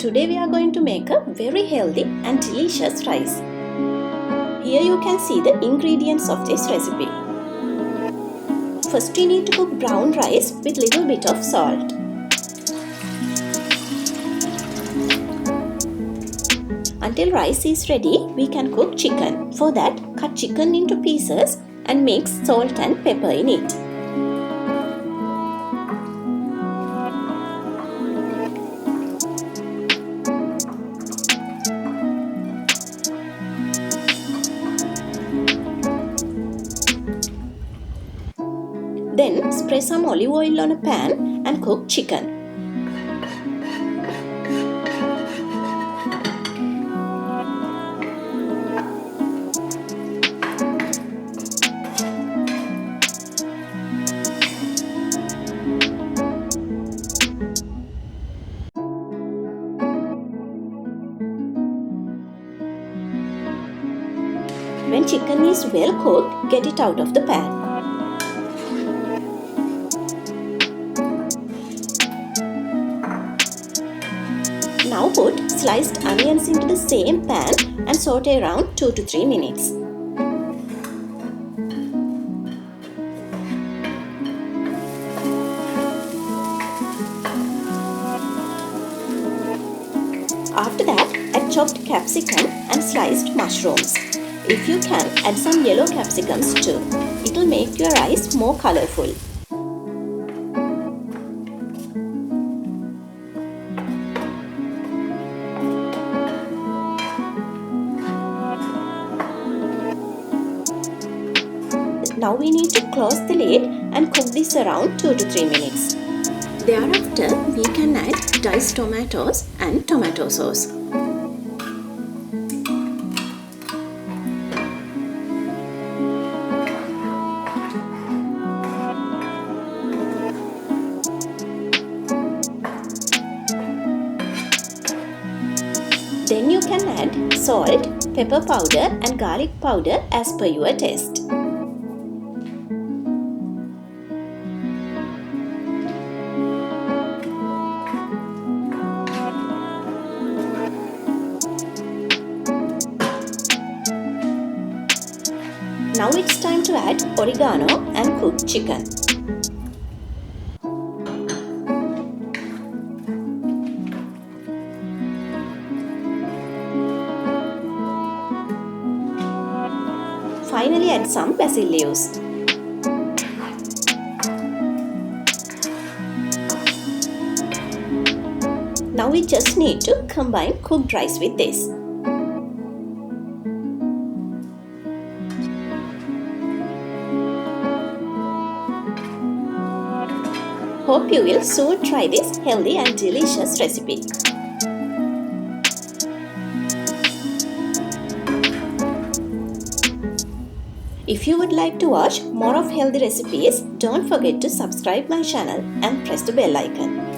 Today we are going to make a very healthy and delicious rice. Here you can see the ingredients of this recipe. First we need to cook brown rice with little bit of salt. Until rice is ready, we can cook chicken. For that, cut chicken into pieces and mix salt and pepper in it. Then spray some olive oil on a pan and cook chicken. When chicken is well cooked, get it out of the pan. Now put sliced onions into the same pan and saute around 2 to 3 minutes. After that, add chopped capsicum and sliced mushrooms. If you can, add some yellow capsicums too. It will make your rice more colorful. Now we need to close the lid and cook this around 2 to 3 minutes. Thereafter, we can add diced tomatoes and tomato sauce. Then you can add salt, pepper powder and garlic powder as per your taste. Now it's time to add oregano and cook chicken. Finally add some basil leaves. Now we just need to combine cooked rice with this. Hope you will soon try this healthy and delicious recipe. If you would like to watch more of healthy recipes, don't forget to subscribe my channel and press the bell icon.